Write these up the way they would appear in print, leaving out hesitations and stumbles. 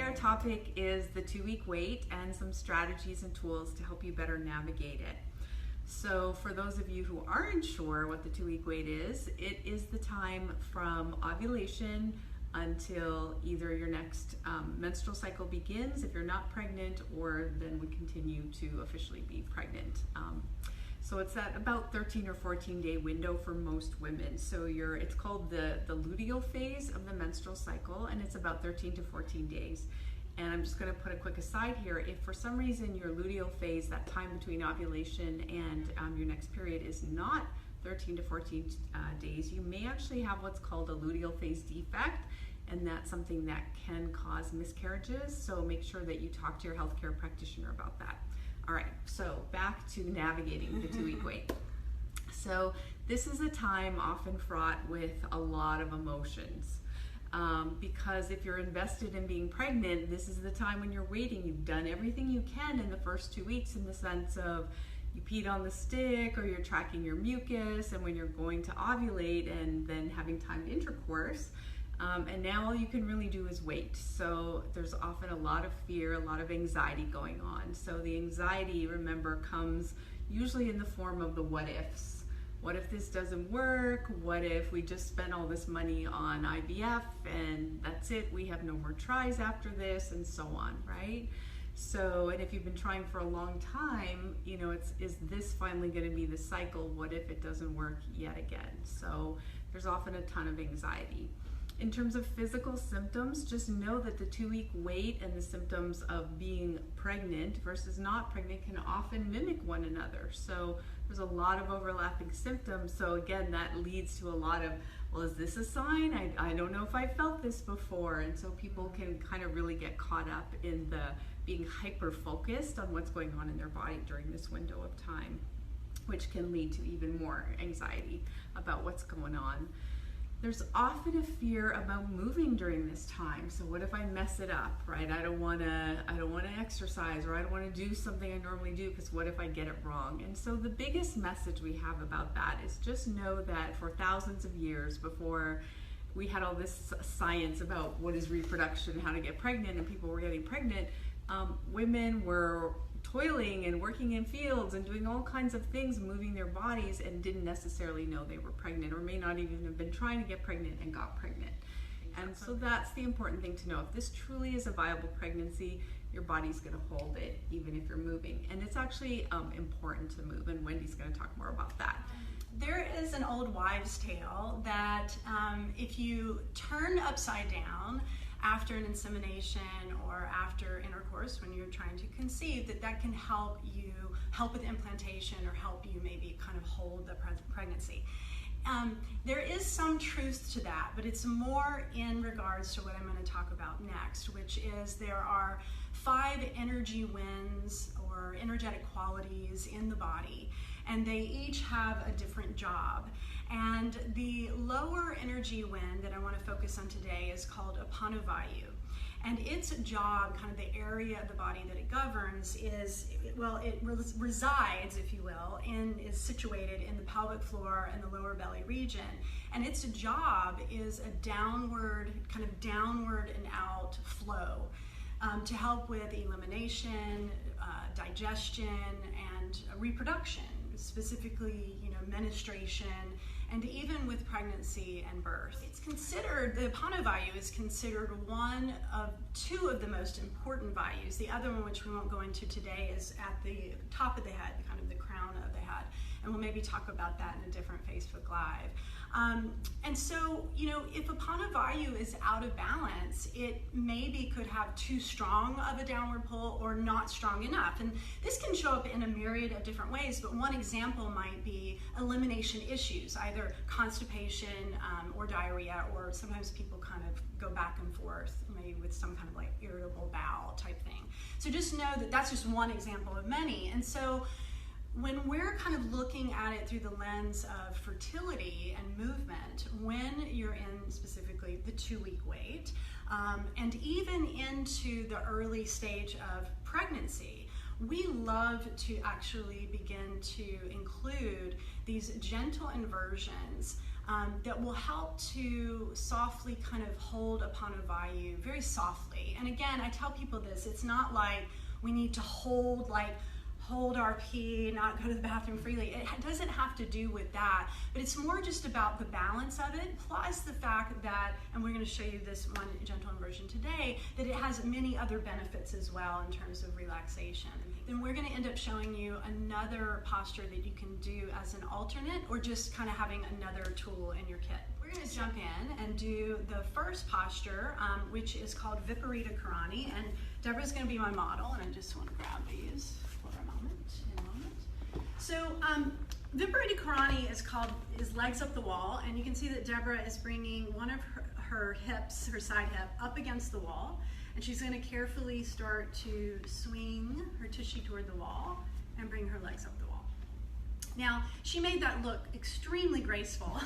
our topic is the 2-week wait and some strategies and tools to help you better navigate it. So for those of you who aren't sure what the 2-week wait is, it is the time from ovulation until either your next menstrual cycle begins if you're not pregnant, or then would continue to officially be pregnant. So it's that about 13 or 14 day window for most women. So it's called the luteal phase of the menstrual cycle, and it's about 13 to 14 days. And I'm just going to put a quick aside here. If for some reason your luteal phase, that time between ovulation and your next period, is not 13 to 14 days, you may actually have what's called a luteal phase defect, and that's something that can cause miscarriages. So make sure that you talk to your healthcare practitioner about that. All right, so back to navigating the 2-week wait. So this is a time often fraught with a lot of emotions. Because if you're invested in being pregnant, this is the time when you're waiting. You've done everything you can in the first 2 weeks in the sense of you peed on the stick, or you're tracking your mucus, and when you're going to ovulate and then having timed intercourse. And now all you can really do is wait. So there's often a lot of fear, a lot of anxiety going on. So the anxiety, remember, comes usually in the form of the what ifs. What if this doesn't work? What if we just spent all this money on IVF and that's it? We have no more tries after this, and so on, right? So, and if you've been trying for a long time, you know, is this finally going to be the cycle? What if it doesn't work yet again? So there's often a ton of anxiety. In terms of physical symptoms, just know that the 2-week wait and the symptoms of being pregnant versus not pregnant can often mimic one another. So there's a lot of overlapping symptoms. So again, that leads to a lot of, well, is this a sign? I don't know if I felt this before. And so people can kind of really get caught up in the being hyper-focused on what's going on in their body during this window of time, which can lead to even more anxiety about what's going on. There's often a fear about moving during this time. So what if I mess it up, right? I don't want to exercise, or I don't want to do something I normally do because what if I get it wrong? And so the biggest message we have about that is just know that for thousands of years before we had all this science about what is reproduction, how to get pregnant, and people were getting pregnant, women were toiling and working in fields and doing all kinds of things, moving their bodies, and didn't necessarily know they were pregnant, or may not even have been trying to get pregnant and got pregnant. And so that's the important thing to know. If this truly is a viable pregnancy, your body's going to hold it even if you're moving. And it's actually important to move, and Wendy's going to talk more about that. There is an old wives' tale that if you turn upside down after an insemination or after intercourse when you're trying to conceive, that can help with implantation, or help you maybe kind of hold the pregnancy. There is some truth to that, but it's more in regards to what I'm going to talk about next, which is there are 5 energy winds or energetic qualities in the body, and they each have a different job. And the lower energy wind that I want to focus on today is called Apana Vayu. And its job, kind of the area of the body that it governs, is, well, it resides, if you will, is situated in the pelvic floor and the lower belly region. And its job is a downward and out flow to help with elimination, digestion, and reproduction, specifically, menstruation, and even with pregnancy and birth. It's considered, the Apana Vayu is considered one of 2 of the most important Vayus. The other one, which we won't go into today, is at the top of the head, kind of the crown of the head. And we'll maybe talk about that in a different Facebook Live. And so, if Apana Vayu is out of balance, it maybe could have too strong of a downward pull or not strong enough. And this can show up in a myriad of different ways, but one example might be elimination issues, either constipation or diarrhea, or sometimes people kind of go back and forth, maybe with some kind of like irritable bowel type thing. So just know that that's just one example of many. And so when we're kind of looking at it through the lens of fertility and movement, when you're in specifically the 2-week wait, and even into the early stage of pregnancy, we love to actually begin to include these gentle inversions that will help to softly kind of hold Apana Vayu, very softly. And again, I tell people this, it's not like we need to hold our pee, not go to the bathroom freely. It doesn't have to do with that, but it's more just about the balance of it, plus the fact that, and we're going to show you this one gentle inversion today, that it has many other benefits as well in terms of relaxation. Then we're going to end up showing you another posture that you can do as an alternate, or just kind of having another tool in your kit. We're going to jump in and do the first posture, which is called Viparita Karani, and Deborah's going to be my model, and I just want to grab these. So Viparita Karani is legs up the wall, and you can see that Deborah is bringing one of her hips, her side hip, up against the wall, and she's going to carefully start to swing her tushy toward the wall and bring her legs up the wall. Now, she made that look extremely graceful,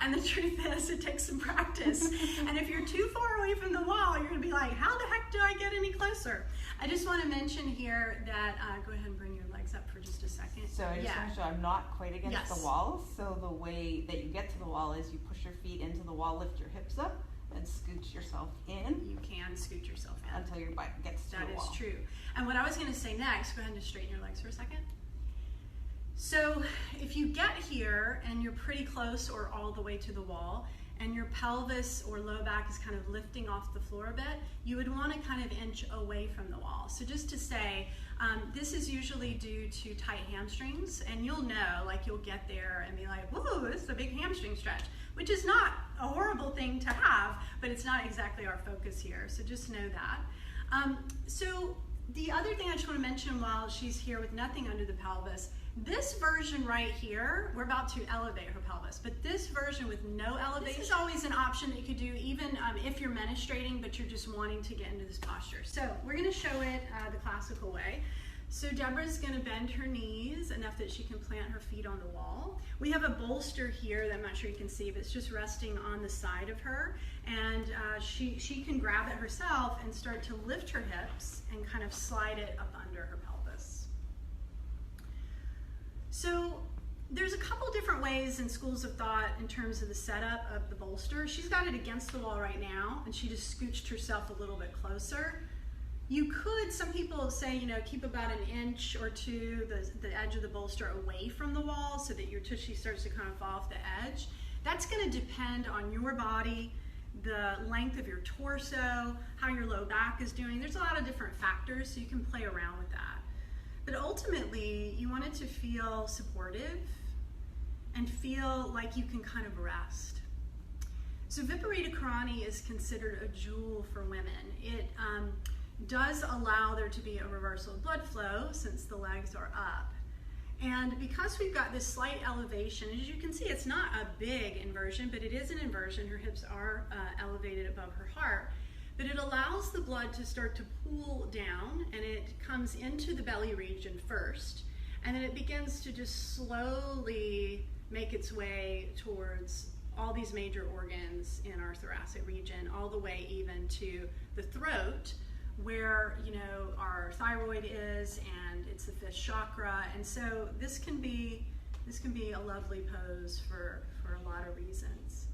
and the truth is it takes some practice, and if you're too far away from the wall, you're going to be like, how the heck do I get any closer? I just want to mention here that, go ahead and bring your legs up for just a second. So I just want to show I'm not quite against the wall, so the way that you get to the wall is you push your feet into the wall, lift your hips up, and scooch yourself in. You can scoot yourself in. Until your butt gets to the wall. That is true. And what I was going to say next, go ahead and straighten your legs for a second. So if you get here and you're pretty close or all the way to the wall, and your pelvis or low back is kind of lifting off the floor a bit, you would want to kind of inch away from the wall. So just to say, this is usually due to tight hamstrings, and you'll know, like you'll get there and be like, whoa, this is a big hamstring stretch, which is not a horrible thing to have, but it's not exactly our focus here, so just know that. So the other thing I just want to mention while she's here with nothing under the pelvis, this version right here, we're about to elevate her pelvis, but this version with no elevation, this is always an option that you could do even if you're menstruating, but you're just wanting to get into this posture. So we're going to show it the classical way. So Deborah's going to bend her knees enough that she can plant her feet on the wall. We have a bolster here that I'm not sure you can see, but it's just resting on the side of her, and she can grab it herself and start to lift her hips and kind of slide it up under her pelvis. So there's a couple different ways in schools of thought in terms of the setup of the bolster. She's got it against the wall right now, and she just scooched herself a little bit closer. You could, some people say, you know, keep about an inch or two the edge of the bolster away from the wall so that your tushy starts to kind of fall off the edge. That's going to depend on your body, the length of your torso, how your low back is doing. There's a lot of different factors, so you can play around with that. But ultimately, you want it to feel supportive and feel like you can kind of rest. So Viparita Karani is considered a jewel for women. It does allow there to be a reversal of blood flow since the legs are up. And because we've got this slight elevation, as you can see, it's not a big inversion, but it is an inversion. Her hips are elevated above her heart. But it allows the blood to start to pool down, and it comes into the belly region first, and then it begins to just slowly make its way towards all these major organs in our thoracic region, all the way even to the throat, where, you know, our thyroid is, and it's the fifth chakra. And so this can be a lovely pose for a lot of reasons.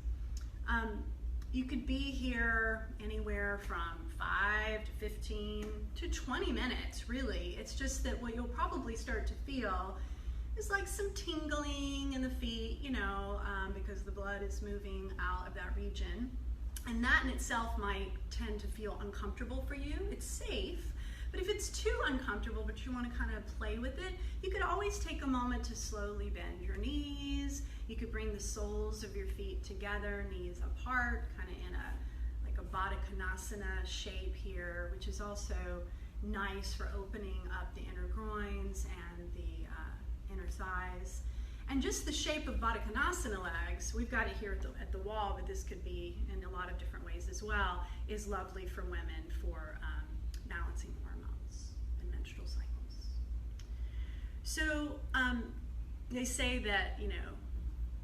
You could be here anywhere from 5 to 15 to 20 minutes, really. It's just that what you'll probably start to feel is like some tingling in the feet, you know, because the blood is moving out of that region. And that in itself might tend to feel uncomfortable for you. It's safe, but if it's too uncomfortable but you want to kind of play with it, you could always take a moment to slowly bend your knees. You could bring the soles of your feet together, knees apart, kind of in a Baddha Konasana shape here, which is also nice for opening up the inner groins and the inner thighs. And just the shape of Baddha Konasana legs, we've got it here at the wall, but this could be in a lot of different ways as well, is lovely for women for balancing hormones and menstrual cycles. So they say that, you know,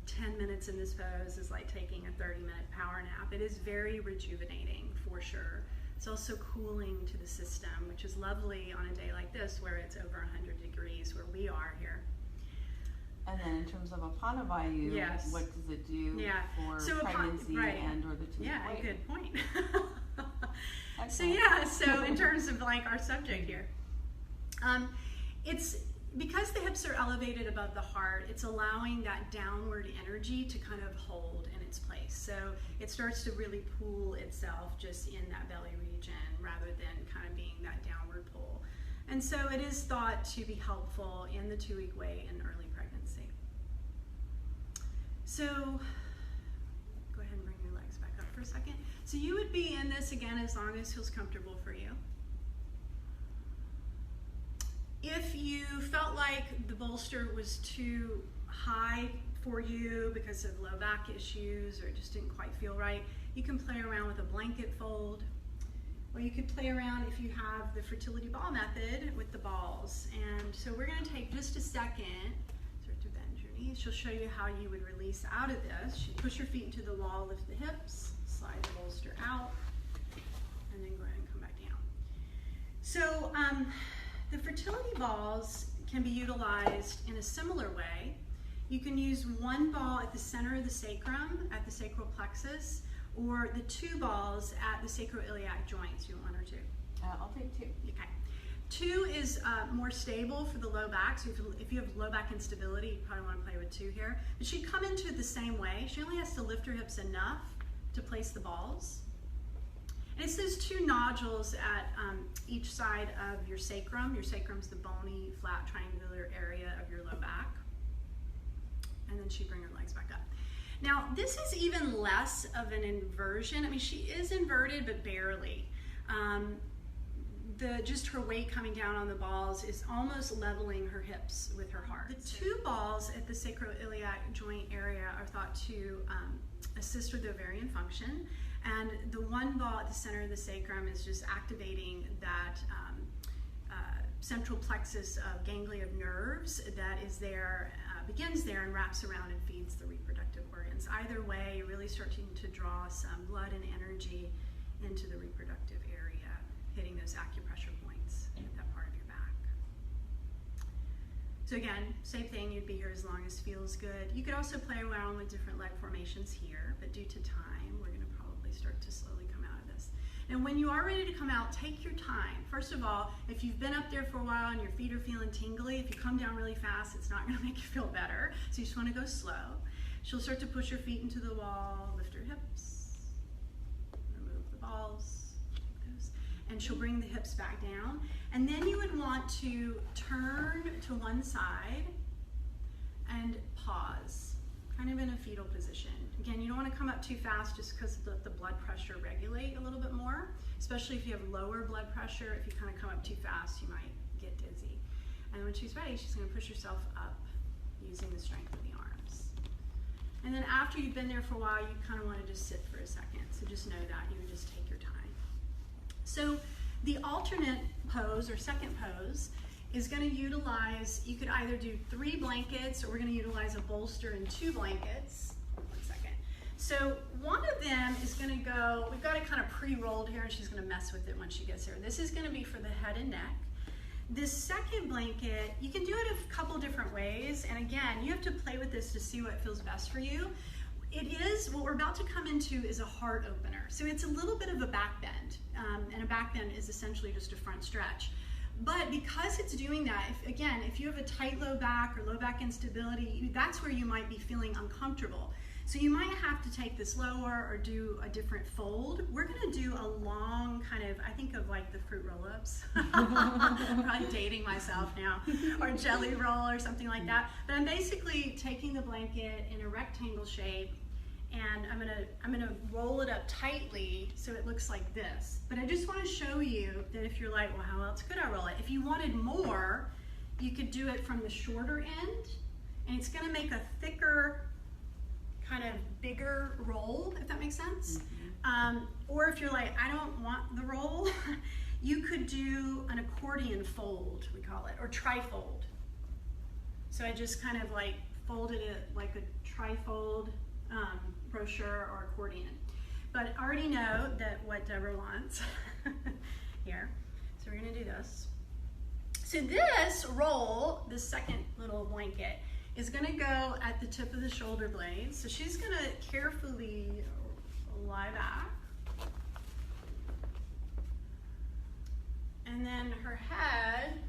10 minutes in this pose is like taking a 30-minute power nap. It is very rejuvenating for sure. It's also cooling to the system, which is lovely on a day like this where it's over 100 degrees where we are here. And then in terms of Apana Vayu, Yes. what does it do for So pregnancy right. and or the 2 week wait? Good point. Excellent. So in terms of like our subject here, it's because the hips are elevated above the heart, it's allowing that downward energy to kind of hold in its place. So it starts to really pool itself just in that belly region rather than kind of being that downward pull. And so it is thought to be helpful in the 2 week wait and early pregnancy. So go ahead and bring your legs back up for a second. So you would be in this again as long as it feels comfortable for you. If you felt like the bolster was too high for you because of low back issues or it just didn't quite feel right, you can play around with a blanket fold. Or you could play around if you have the Fertility Ball Method with the balls. And so we're going to take just a second, start to bend your knees. She'll show you how you would release out of this. You push your feet into the wall, lift the hips, slide the bolster out, and then go ahead and come back down. So the fertility balls can be utilized in a similar way. You can use one ball at the center of the sacrum, at the sacral plexus, or the 2 balls at the sacroiliac joints. You want 1 or 2? I'll take 2. Okay. 2 is more stable for the low back. So if you have low back instability, you probably want to play with 2 here. But she'd come into it the same way. She only has to lift her hips enough to place the balls. And it's those 2 nodules at each side of your sacrum. Your sacrum's the bony, flat, triangular area of your low back. And then she'd bring her legs back up. Now, this is even less of an inversion. I mean, she is inverted, but barely. Just her weight coming down on the balls is almost leveling her hips with her heart. The 2 balls at the sacroiliac joint area are thought to assist with ovarian function. And the 1 ball at the center of the sacrum is just activating that central plexus of ganglia of nerves that is there, begins there and wraps around and feeds the reproductive organs. Either way, you're really starting to draw some blood and energy into the reproductive area, hitting those acupressure points at that part of your back. So again, same thing, you'd be here as long as feels good. You could also play around with different leg formations here, but due to time, we're gonna probably start to slowly come out of this. And when you are ready to come out, take your time. First of all, if you've been up there for a while and your feet are feeling tingly, if you come down really fast, it's not gonna make you feel better. So you just wanna go slow. She'll start to push her feet into the wall, lift her hips, remove the balls, like those, and she'll bring the hips back down. And then you would want to turn to one side and pause, kind of in a fetal position. Again, you don't want to come up too fast just because let the blood pressure regulate a little bit more, especially if you have lower blood pressure. If you kind of come up too fast, you might get dizzy. And when she's ready, she's going to push herself up using the strength of the arms. And then after you've been there for a while, you kind of want to just sit for a second. So just know that you would just take your time. So the alternate pose or second pose is going to utilize, you could either do 3 blankets or we're going to utilize a bolster and 2 blankets. One second. So one of them is going to go, we've got it kind of pre-rolled here and she's going to mess with it when she gets there. This is going to be for the head and neck. This second blanket, you can do it a couple different ways. And again, you have to play with this to see what feels best for you. It is, what we're about to come into is a heart opener. So it's a little bit of a back bend. And a back bend is essentially just a front stretch. But because it's doing that, if you have a tight low back or low back instability, that's where you might be feeling uncomfortable. So you might have to take this lower or do a different fold. We're gonna do a long kind of, I think of like the fruit roll-ups. I'm probably dating myself now. Or jelly roll or something like that. But I'm basically taking the blanket in a rectangle shape and I'm gonna roll it up tightly so it looks like this. But I just wanna show you that if you're like, well, how else could I roll it? If you wanted more, you could do it from the shorter end and it's gonna make a thicker, kind of bigger roll, if that makes sense. Mm-hmm. Or if you're like, I don't want the roll, you could do an accordion fold, we call it, or trifold. So I just kind of like folded it like a trifold brochure or accordion. But I already know that what Deborah wants here. So we're gonna do this. So this roll, this second little blanket, is going to go at the tip of the shoulder blade. So she's going to carefully lie back. And then her head,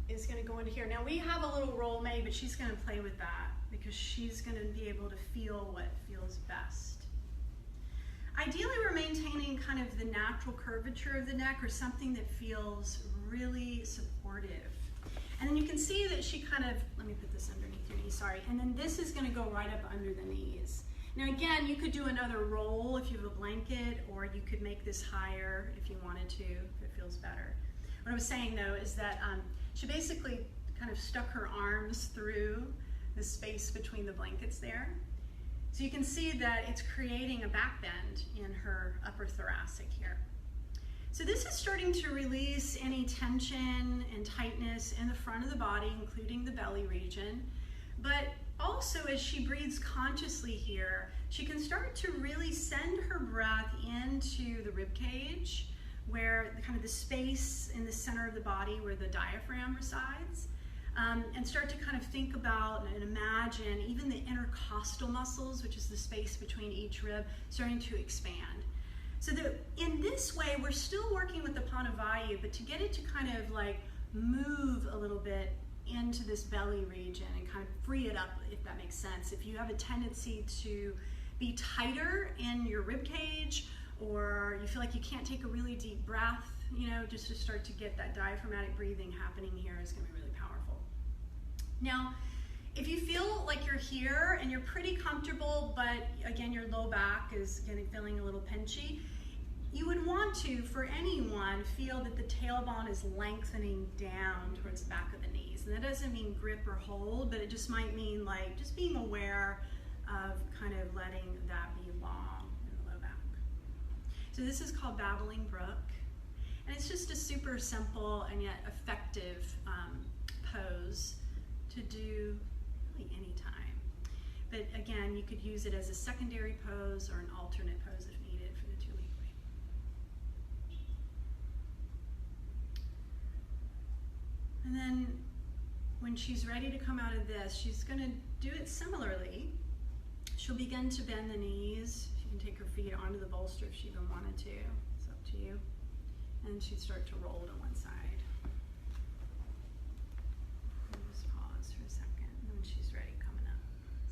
is going to go into here. Now we have a little roll made, but she's going to play with that because she's going to be able to feel what feels best. Ideally, we're maintaining kind of the natural curvature of the neck or something that feels really supportive. And then you can see that she kind of, let me put this underneath your knee, sorry. And then this is going to go right up under the knees. Now again, you could do another roll if you have a blanket, or you could make this higher if you wanted to, if it feels better. What I was saying though is that she basically kind of stuck her arms through the space between the blankets there. So you can see that it's creating a back bend in her upper thoracic here. So this is starting to release any tension and tightness in the front of the body, including the belly region. But also as she breathes consciously here, she can start to really send her breath into the rib cage, where kind of the space in the center of the body where the diaphragm resides, and start to kind of think about and imagine even the intercostal muscles, which is the space between each rib, starting to expand. So that in this way, we're still working with Apana Vayu, but to get it to kind of like move a little bit into this belly region and kind of free it up, if that makes sense. If you have a tendency to be tighter in your rib cage, or you feel like you can't take a really deep breath, just to start to get that diaphragmatic breathing happening here is going to be really powerful. Now, if you feel like you're here and you're pretty comfortable, but again, your low back is feeling a little pinchy, you would want to, for anyone, feel that the tailbone is lengthening down towards the back of the knees. And that doesn't mean grip or hold, but it just might mean like just being aware of kind of letting that be long in the low back. So this is called Babbling Brook. And it's just a super simple and yet effective pose to do really any time. But again, you could use it as a secondary pose or an alternate pose if needed for the 2-week wait. And then when she's ready to come out of this, she's going to do it similarly. She'll begin to bend the knees. She can take her feet onto the bolster if she even wanted to. It's up to you. And she'd start to roll to one side. And just pause for a second when she's ready, coming up.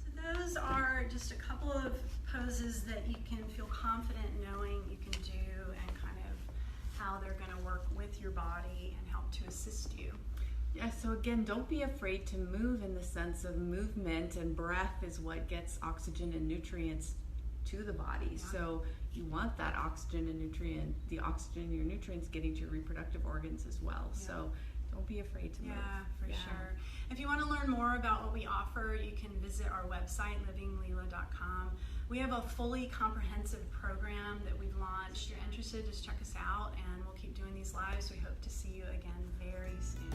So those are just a couple of poses that you can feel confident knowing you can do, and kind of how they're going to work with your body and help to assist you. Yeah, so again, don't be afraid to move in the sense of movement, and breath is what gets oxygen and nutrients to the body. Yeah. So you want that oxygen and the oxygen and your nutrients getting to your reproductive organs as well. Yeah. So don't be afraid to move. Yeah, for sure. If you want to learn more about what we offer, you can visit our website, livingleela.com. We have a fully comprehensive program that we've launched. If you're interested, just check us out, and we'll keep doing these lives. We hope to see you again very soon.